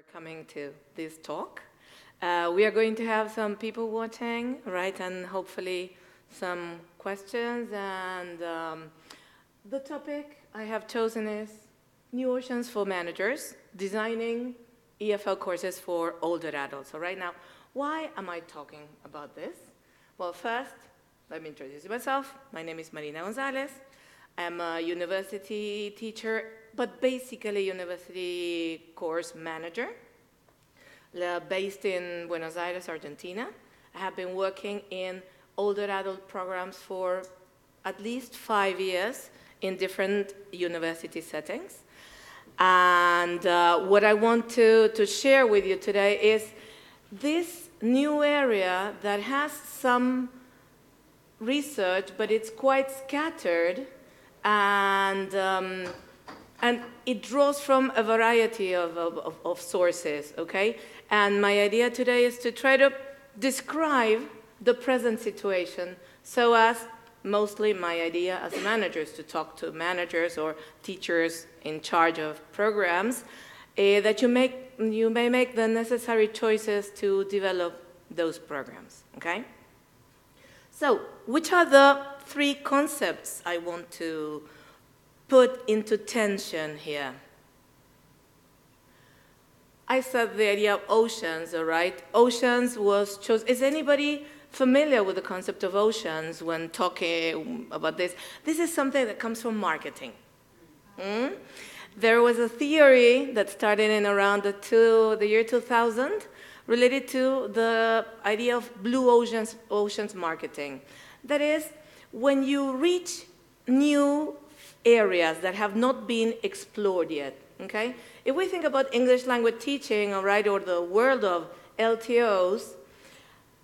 for coming to this talk. We are going to have some people watching, right, and hopefully some questions. And the topic I have chosen is New Oceans for Managers, Designing EFL Courses for Older Adults. So right now, why am I talking about this? Well, first, let me introduce myself. My name is Marina Gonzalez. I'm a university teacher, but basically university course manager, based in Buenos Aires, Argentina. I have been working in older adult programs for at least 5 years in different university settings. And what I want to share with you today is this new area that has some research, but it's quite scattered, and it draws from a variety of sources, okay? And my idea today is to try to describe the present situation, so as mostly my idea as a manager is to talk to managers or teachers in charge of programs, that you may make the necessary choices to develop those programs, okay? So, which are the three concepts I want to put into tension here? I said the idea of oceans, all right? Oceans was chosen. Is anybody familiar with the concept of oceans when talking about this? This is something that comes from marketing. There was a theory that started in around the year 2000 related to the idea of blue oceans marketing. That is, when you reach new areas that have not been explored yet, okay? If we think about English language teaching, all right, or the world of LTOs,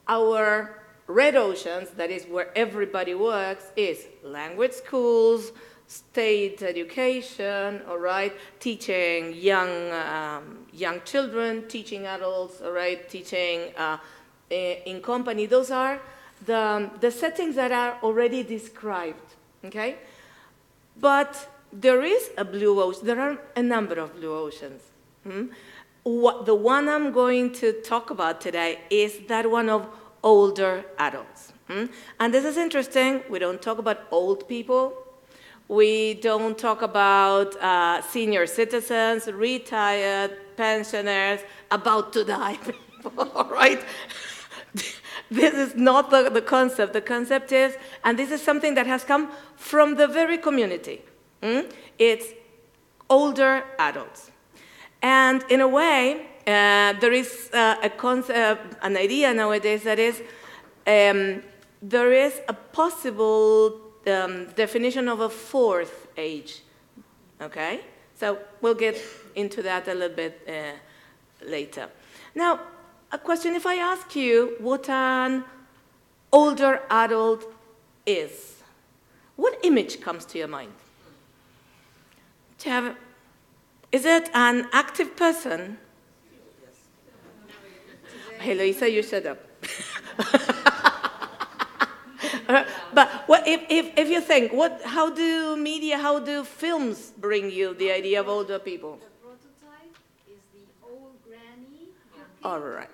our red oceans, that is where everybody works, is language schools, state education, all right, teaching young children, teaching adults, all right, teaching in company. Those are the settings that are already described, okay? But there is a blue ocean. There are a number of blue oceans. The one I'm going to talk about today is that one of older adults. And this is interesting. We don't talk about old people. We don't talk about senior citizens, retired, pensioners, about to die people, all right? This is not the concept. The concept is, and this is something that has come from the very community. It's older adults. And in a way, there is a concept, an idea nowadays that is, there is a possible definition of a fourth age, okay? So we'll get into that a little bit later. Now, a question, if I ask you what an older adult is, what image comes to your mind? Is it an active person? Hey, Luisa, you shut up. But if you think, how do films bring you the idea of older people? The prototype is the old granny. All right,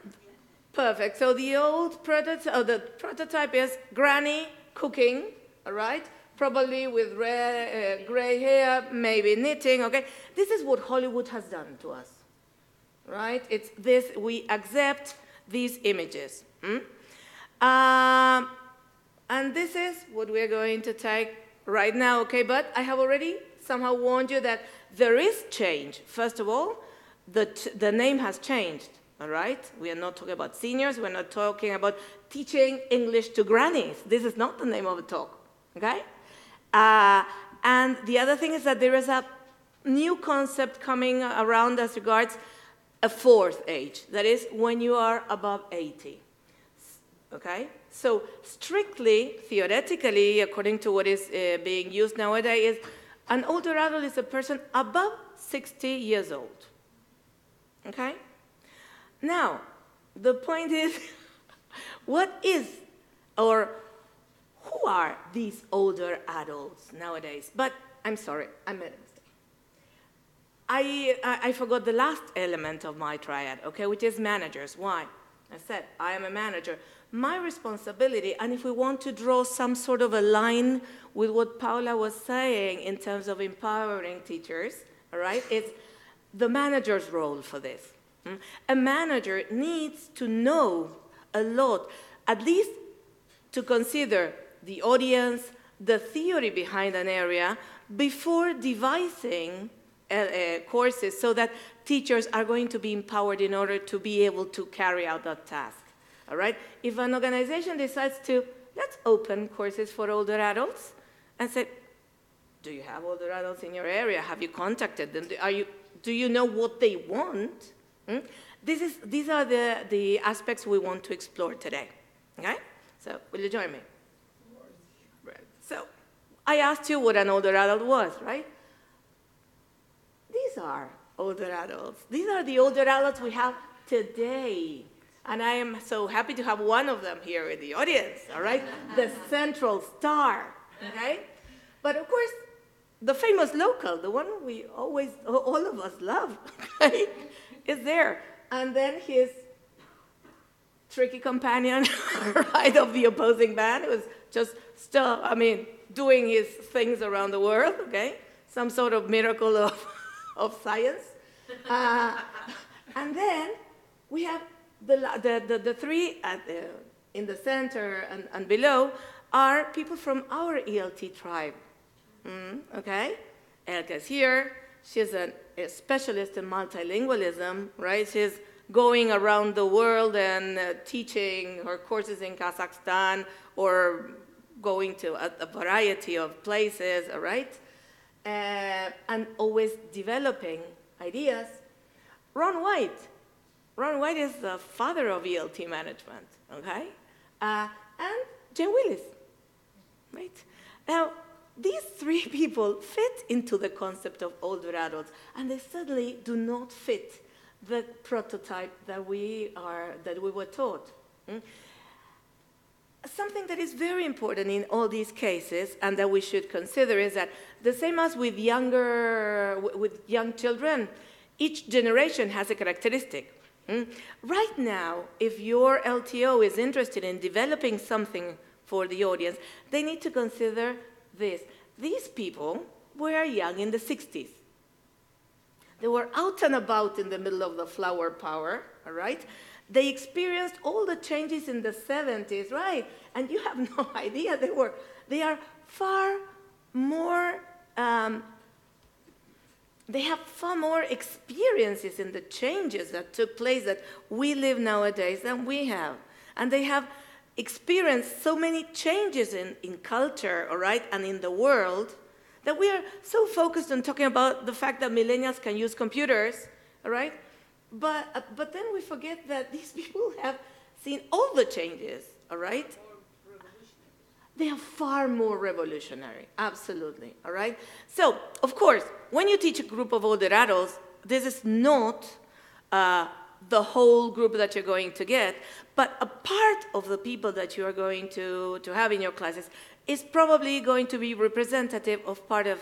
perfect. So the prototype is granny cooking, all right? Probably with gray hair, maybe knitting, okay? This is what Hollywood has done to us, right? It's this, we accept these images. And this is what we're going to take right now, okay? But I have already somehow warned you that there is change. First of all, the name has changed, all right? We are not talking about seniors. We're not talking about teaching English to grannies. This is not the name of the talk, okay? And the other thing is that there is a new concept coming around as regards a fourth age. That is when you are above 80, okay? So strictly, theoretically, according to what is being used nowadays, is an older adult is a person above 60 years old, okay? Now, the point is, what is, or who are these older adults nowadays? But I'm sorry, I made a mistake. I forgot the last element of my triad, okay, which is managers. Why? I said, I am a manager. My responsibility, and if we want to draw some sort of a line with what Paula was saying in terms of empowering teachers, all right, it's the manager's role for this. A manager needs to know a lot, at least to consider the audience, the theory behind an area, before devising courses so that teachers are going to be empowered in order to be able to carry out that task. All right? If an organization decides to, let's open courses for older adults, and say, do you have older adults in your area? Have you contacted them? Do you know what they want? These are the aspects we want to explore today. Okay? So, will you join me? Right. So, I asked you what an older adult was, right? These are older adults. These are the older adults we have today. And I am so happy to have one of them here in the audience, all right? The central star, okay? But of course, the famous local, the one we always, all of us love, okay, is there. And then his tricky companion, right, of the opposing band, was just doing his things around the world, okay? Some sort of miracle of science. And then we have the three in the center and below are people from our ELT tribe, okay? Elka's here. She's a specialist in multilingualism, right? She's going around the world and teaching her courses in Kazakhstan or going to a variety of places, all right? And always developing ideas. Ron White is the father of ELT management, okay? And Jane Willis, right? Now, these three people fit into the concept of older adults, and they certainly do not fit the prototype that we were taught. Something that is very important in all these cases and that we should consider is that the same as with young children, each generation has a characteristic. Right now, if your LTO is interested in developing something for the audience, they need to consider this. These people were young in the 60s. They were out and about in the middle of the flower power, all right? They experienced all the changes in the 70s, right? And you have no idea. They are far more, they have far more experiences in the changes that took place that we live nowadays than we have. And they have experienced so many changes in culture, all right, and in the world, that we are so focused on talking about the fact that millennials can use computers, all right? But then we forget that these people have seen all the changes, all right? They are far more revolutionary, absolutely, all right? So, of course, when you teach a group of older adults, this is not the whole group that you're going to get, but a part of the people that you are going to have in your classes is probably going to be representative of part of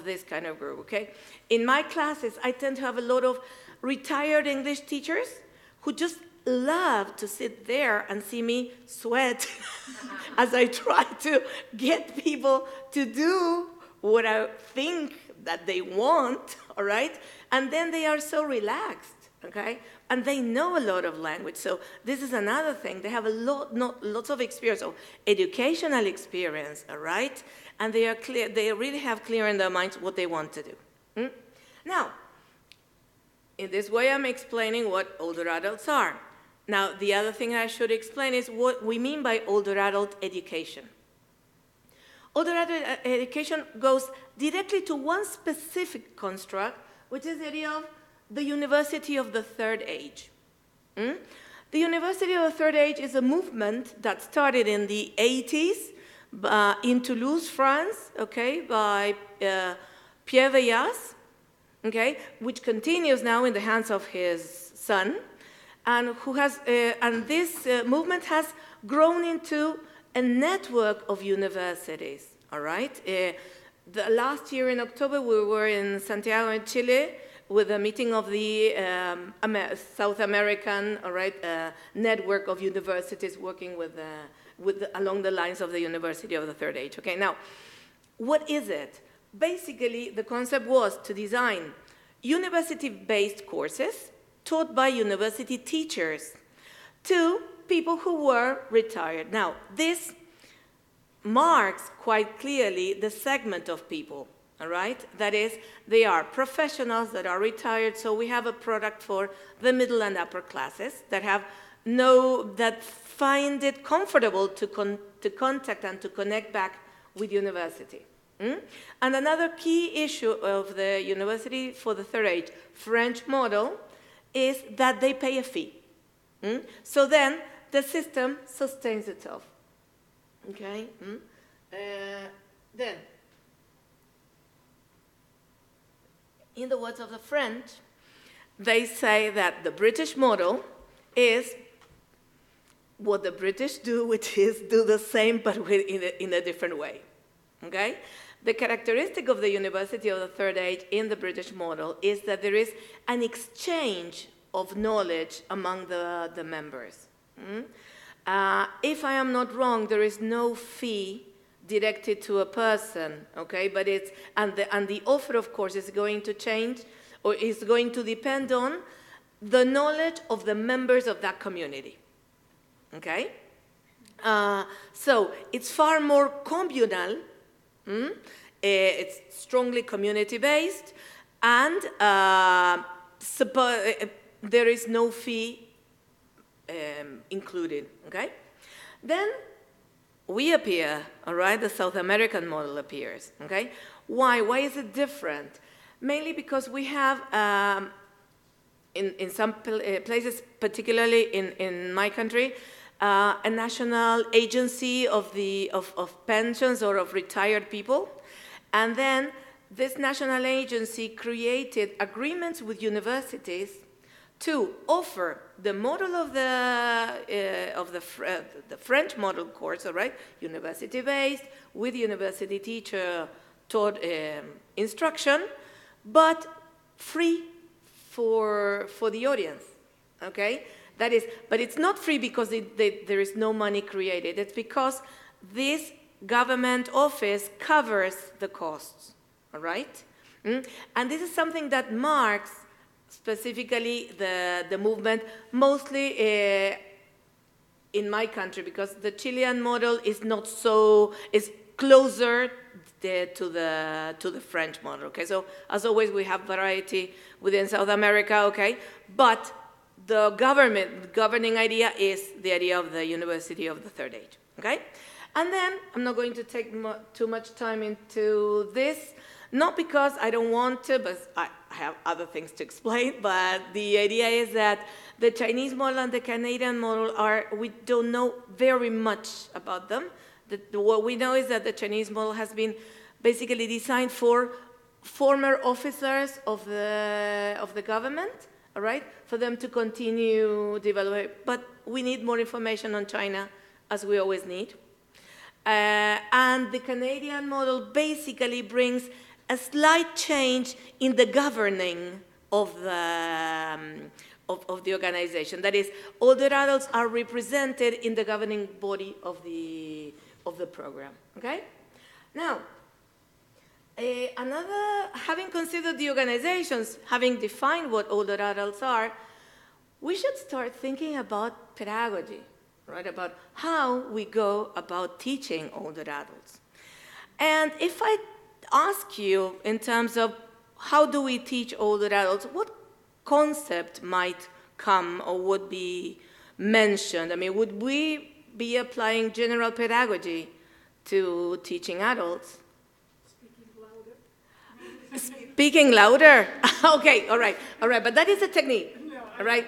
this kind of group, okay? In my classes, I tend to have a lot of retired English teachers who just love to sit there and see me sweat as I try to get people to do what I think that they want, all right? And then they are so relaxed, okay? And they know a lot of language. So this is another thing. They have lots of experience, of educational experience, all right? And they are clear, they really have clear in their minds what they want to do. Now, in this way, I'm explaining what older adults are. Now, the other thing I should explain is what we mean by older adult education. Older adult education goes directly to one specific construct, which is the idea of the University of the Third Age. The University of the Third Age is a movement that started in the 80s in Toulouse, France, okay, by Pierre Veillas, okay, which continues now in the hands of his son, and who has, and this movement has grown into a network of universities, all right? last year in October, we were in Santiago, in Chile, with a meeting of the South American, network of universities working along the lines of the University of the Third Age. Okay, now, what is it? Basically, the concept was to design university-based courses taught by university teachers to people who were retired. Now, this marks quite clearly the segment of people, all right? That is, they are professionals that are retired, so we have a product for the middle and upper classes that find it comfortable to contact and to connect back with university. And another key issue of the University for the Third Age French model is that they pay a fee. So then the system sustains itself. Okay? Then, in the words of the French, they say that the British model is what the British do, which is do the same but in a different way. Okay? The characteristic of the University of the Third Age in the British model is that there is an exchange of knowledge among the members. If I am not wrong, there is no fee directed to a person, okay? But and the offer, of course, is going to change, or is going to depend on the knowledge of the members of that community, okay? So it's far more communal. It's strongly community-based, and there is no fee included, okay? Then we appear, all right? The South American model appears, okay? Why? Why is it different? Mainly because we have, in some places, particularly in my country, a national agency of pensions or of retired people. And then this national agency created agreements with universities to offer the model of the French model course, all right, university-based, with university teacher-taught instruction, but free for the audience, okay? That is, but it's not free because there is no money created. It's because this government office covers the costs, all right? And this is something that marks specifically the movement, mostly in my country, because the Chilean model is not so, is closer to the French model, okay? So as always, we have variety within South America, okay? But the governing idea is the idea of the University of the Third Age, okay? And then, I'm not going to take too much time into this, not because I don't want to, but I have other things to explain, but the idea is that the Chinese model and the Canadian model we don't know very much about them. What we know is that the Chinese model has been basically designed for former officers of the government, all right, for them to continue developing. But we need more information on China, as we always need. And the Canadian model basically brings a slight change in the governing of the organization. That is, older adults are represented in the governing body of the program. Okay? Now, having considered the organizations, having defined what older adults are, we should start thinking about pedagogy, right? About how we go about teaching older adults. And if I ask you in terms of how do we teach older adults, what concept might come or would be mentioned? I mean, would we be applying general pedagogy to teaching adults? Speaking louder? Okay, all right, but that is a technique, all right?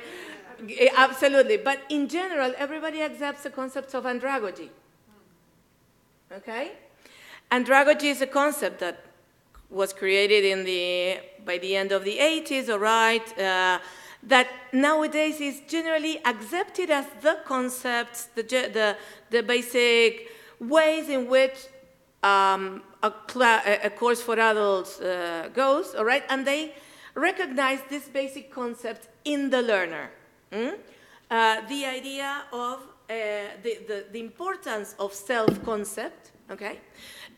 Absolutely, but in general, everybody accepts the concepts of andragogy, okay? Andragogy is a concept that was created by the end of the 80s, all right, that nowadays is generally accepted as the concepts, the basic ways in which a a course for adults goes, all right, and they recognize this basic concept in the learner. The idea of the importance of self-concept, okay?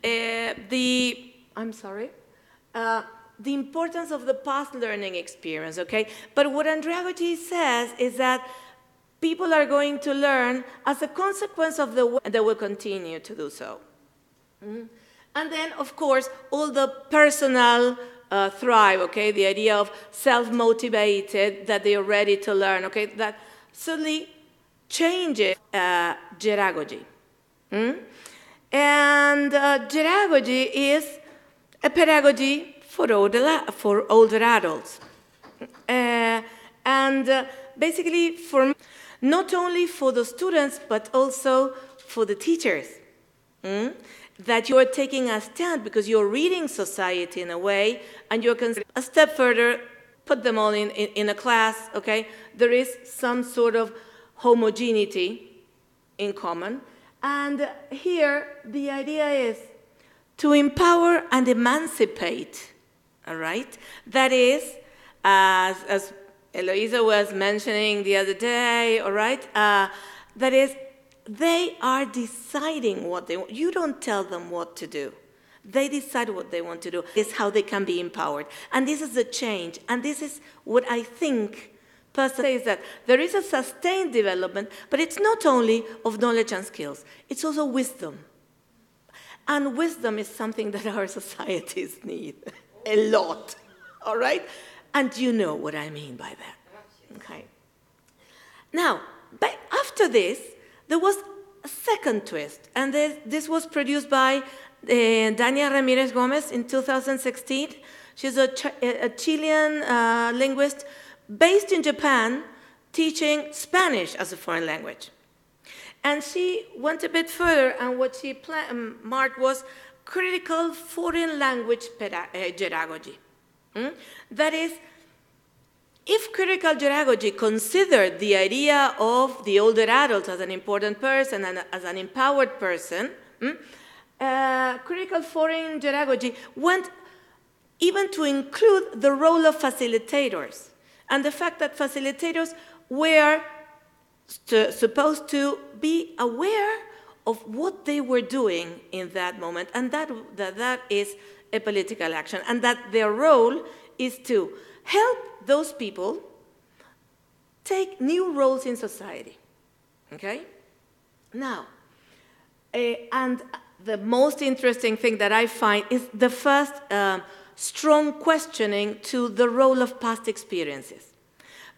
The importance of the past learning experience, okay? But what andragogy says is that people are going to learn as a consequence of the way, and they will continue to do so. And then, of course, all the personal thrive, okay? The idea of self-motivated, that they are ready to learn, okay? That suddenly changes geragogy. And geragogy is a pedagogy for older adults. And basically, not only for the students, but also for the teachers. That you are taking a stand because you're reading society in a way, and you're a step further, put them all in a class, okay? There is some sort of homogeneity in common. And here, the idea is to empower and emancipate, all right? That is, as Eloisa was mentioning the other day, all right? That is, they are deciding what they want. You don't tell them what to do. They decide what they want to do. This is how they can be empowered. And this is the change. And this is what I think personally is that there is a sustained development, but it's not only of knowledge and skills. It's also wisdom. And wisdom is something that our societies need a lot, all right? And you know what I mean by that, okay? Now, but after this, there was a second twist, and this was produced by Dania Ramirez Gomez in 2016. She's a Chilean linguist based in Japan, teaching Spanish as a foreign language. And she went a bit further, and what she marked was critical foreign language geragogy. That is, if critical geragogy considered the idea of the older adult as an important person and as an empowered person, critical foreign geragogy went even to include the role of facilitators and the fact that facilitators were supposed to be aware of what they were doing in that moment, and that is a political action, and that their role is to help those people take new roles in society, okay? Now, and the most interesting thing that I find is the first strong questioning to the role of past experiences.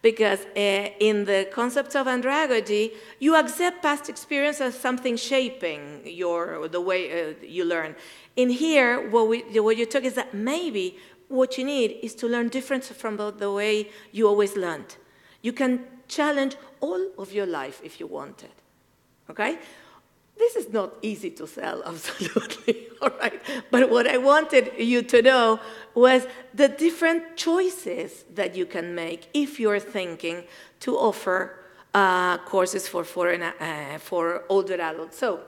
Because in the concepts of andragogy, you accept past experience as something shaping the way you learn. In here, what you took is that maybe what you need is to learn different from the way you always learned. You can challenge all of your life if you wanted, okay? This is not easy to sell, absolutely, all right? But what I wanted you to know was the different choices that you can make if you're thinking to offer courses for older adults. So,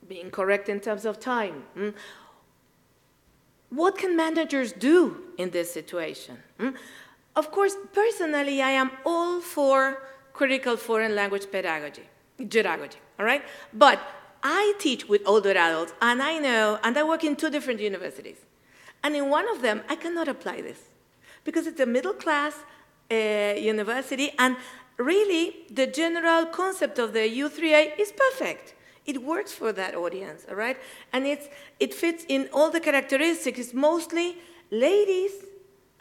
being correct in terms of time. What can managers do in this situation? Of course, personally, I am all for critical foreign language geragogy, all right? But I teach with older adults, and I know, and I work in 2 different universities. And in one of them, I cannot apply this because it's a middle-class university, and really, the general concept of the U3A is perfect. It works for that audience, all right? And it fits in all the characteristics. It's mostly ladies,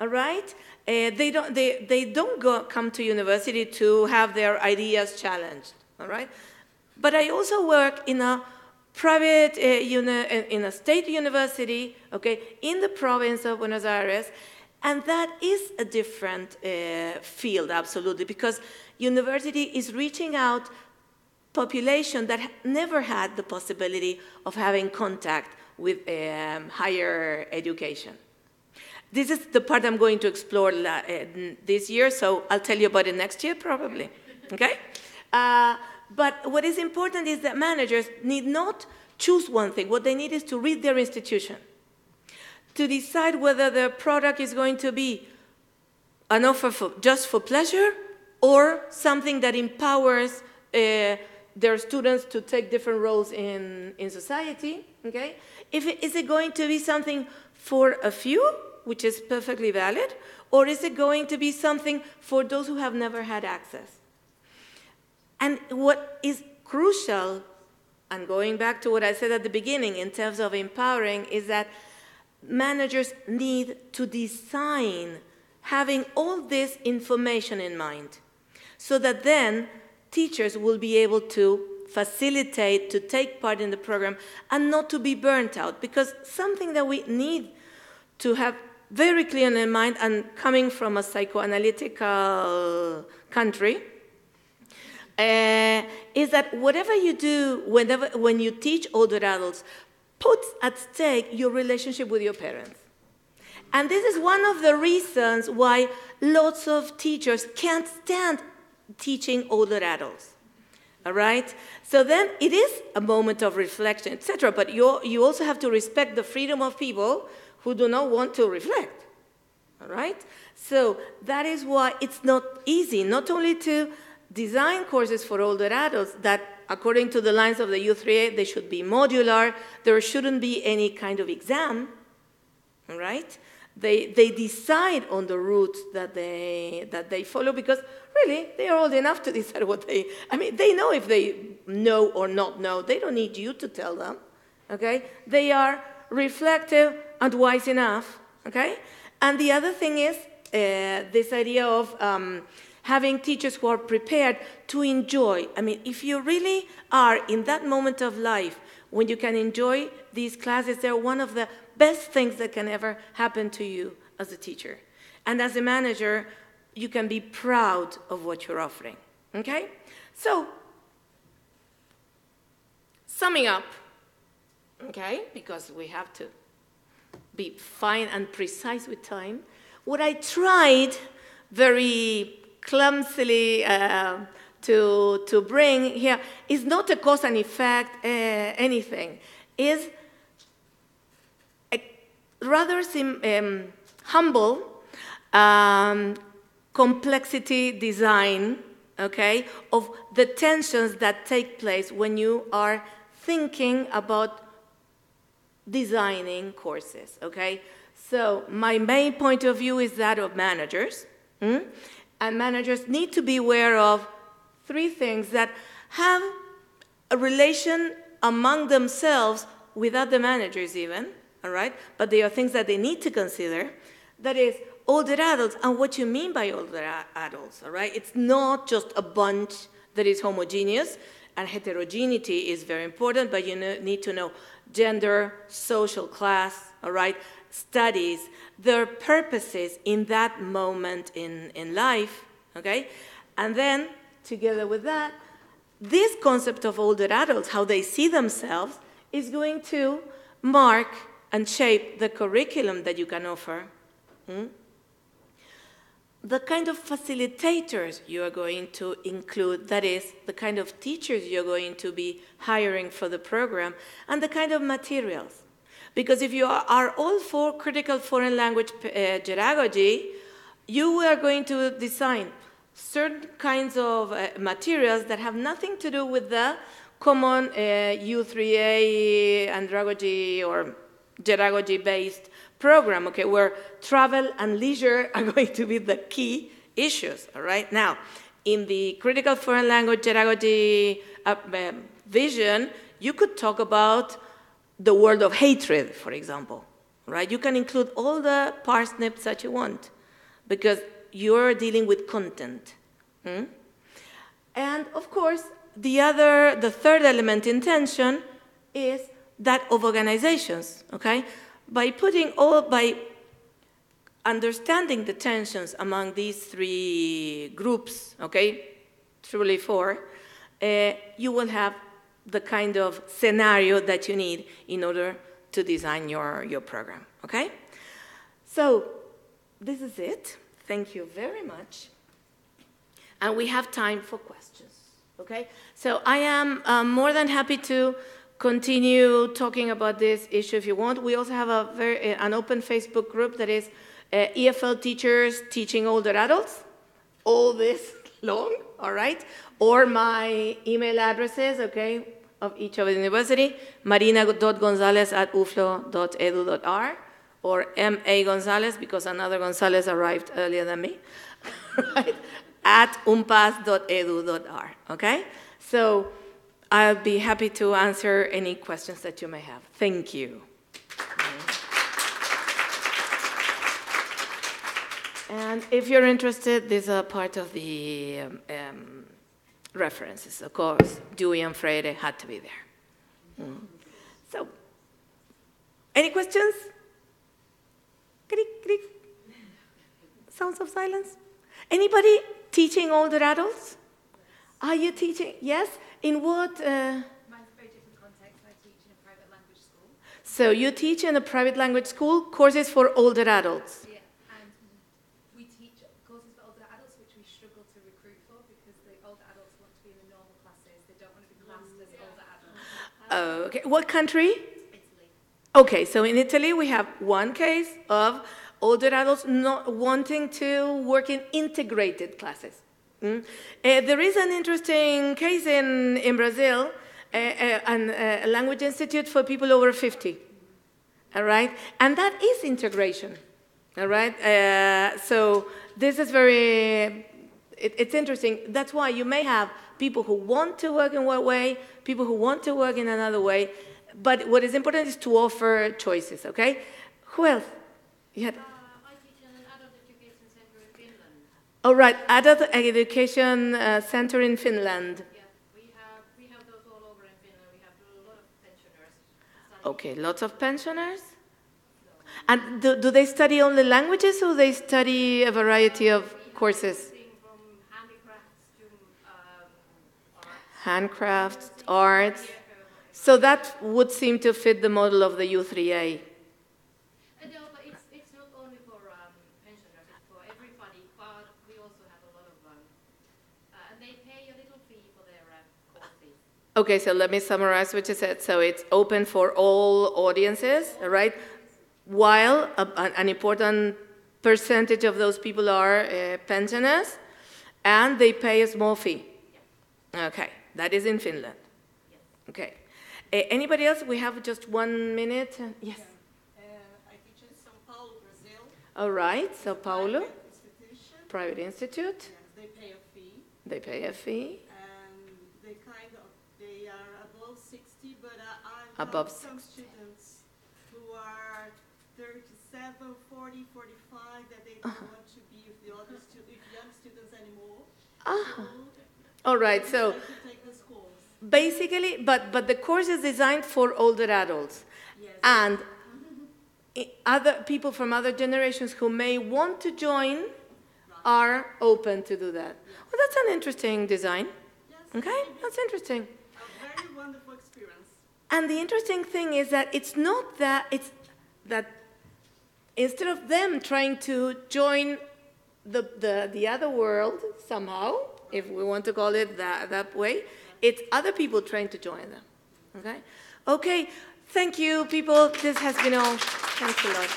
all right? They don't come to university to have their ideas challenged, all right? But I also work in a private, in a state university, okay, in the province of Buenos Aires, and that is a different field, absolutely, because university is reaching out population that never had the possibility of having contact with higher education. This is the part I'm going to explore this year, so I'll tell you about it next year, probably, okay? But what is important is that managers need not choose one thing. What they need is to read their institution, to decide whether their product is going to be an offer just for pleasure or something that empowers their students to take different roles in society, okay? Is it going to be something for a few, which is perfectly valid, or is it going to be something for those who have never had access? And what is crucial, and going back to what I said at the beginning in terms of empowering, is that managers need to design having all this information in mind, so that then teachers will be able to facilitate, to take part in the program, and not to be burnt out. Because something that we need to have very clear in mind, and coming from a psychoanalytical country, is that whatever you do, when you teach older adults, puts at stake your relationship with your parents. And this is one of the reasons why lots of teachers can't stand teaching older adults, all right? So then it is a moment of reflection, etc. But you also have to respect the freedom of people who do not want to reflect, all right? So that is why it's not easy, not only to design courses for older adults that, according to the lines of the U3A, they should be modular, there shouldn't be any kind of exam, all right? They decide on the route that they follow, because really they are old enough to decide what they know if they know or not know. They don't need you to tell them, okay? They are reflective and wise enough, okay? And the other thing is this idea of having teachers who are prepared to enjoy. I mean, if you really are in that moment of life when you can enjoy these classes, they're one of the best things that can ever happen to you as a teacher. And as a manager, you can be proud of what you're offering, okay? So, summing up, okay, because we have to be fine and precise with time, what I tried very clumsily to bring here is not a cause and effect anything, is rather humble complexity design, okay, of the tensions that take place when you are thinking about designing courses, okay? So my main point of view is that of managers, and managers need to be aware of three things that have a relation among themselves without the managers even, all right? But they are things that they need to consider. That is, older adults, and what you mean by older adults, all right? It's not just a bunch that is homogeneous, and heterogeneity is very important, but you need to know gender, social class, all right, studies, their purposes in that moment in life, okay? And then, together with that, this concept of older adults, how they see themselves, is going to mark and shape the curriculum that you can offer. The kind of facilitators you are going to include, that is, the kind of teachers you're going to be hiring for the program, and the kind of materials. Because if you are all for critical foreign language pedagogy, you are going to design certain kinds of materials that have nothing to do with the common U3A andragogy or pedagogy-based program, okay, where travel and leisure are going to be the key issues, all right? Now, in the critical foreign language pedagogy vision, you could talk about the world of hatred, for example, right? You can include all the parsnips that you want, because you're dealing with content. And of course, the third element in tension is that of organizations, okay? By understanding the tensions among these three groups, okay, truly four, you will have the kind of scenario that you need in order to design your program, okay? So this is it. Thank you very much. And we have time for questions. Okay, so I am more than happy to continue talking about this issue if you want. We also have an open Facebook group that is EFL teachers teaching older adults, all this long, all right? Or my email addresses, okay, of each of the university, marina.gonzalez@uflo.edu.r, or M.A. Gonzalez, because another Gonzalez arrived earlier than me, right? At umpas.edu.r, okay? So I'll be happy to answer any questions that you may have. Thank you. And if you're interested, these are part of the references. Of course, Dewey and Freire had to be there. So, any questions? Click, click. Sounds of silence. Anybody teaching older adults? Are you teaching? Yes? In what? Mine's a very different context. I teach in a private language school. So you teach in a private language school courses for older adults? Yeah, and we teach courses for older adults, which we struggle to recruit for because the older adults want to be in the normal classes. They don't want to be classed as older adults. Okay. What country? Italy. Okay, so in Italy we have one case of older adults not wanting to work in integrated classes. There is an interesting case in Brazil, a language institute for people over 50, all right? And that is integration, all right? So this is it's interesting. That's why you may have people who want to work in one way, people who want to work in another way, but what is important is to offer choices, okay? Who else? You had... I teach in an adult education center in Finland. All right, adult education center in Finland. Yeah, we have those all over in Finland. We have a lot of pensioners studying. Okay, lots of pensioners. And do they study only languages or they study a variety of courses? Everything from handicrafts to Handcrafts, arts. So that would seem to fit the model of the U3A. No, but it's not only for pensioners, it's for everybody, but we also have a lot of, and they pay a little fee for their courses. Okay, so let me summarize what you said. So it's open for all audiences, all right? While an important percentage of those people are pensioners, and they pay a small fee. Yeah. Okay, that is in Finland. Yes. Okay. Anybody else? We have just 1 minute. Yes. I teach in São Paulo, Brazil. All right, Sao Paulo, Private institution. private institute. Yes, they pay a fee, They pay a fee. and they are above 60. But I've Above got some 60. students who are 37, 40, 45 that they don't want to be with the other young students anymore. All right, So so they can take this course. basically, but the course is designed for older adults. Yes. And other people from other generations who may want to join are open to do that. Well, that's an interesting design. Yes. Okay, that's interesting. A very wonderful experience. And the interesting thing is that it's that instead of them trying to join the other world somehow, if we want to call it that way, it's other people trying to join them. Okay? Okay, thank you, people. This has been all. Thanks a lot.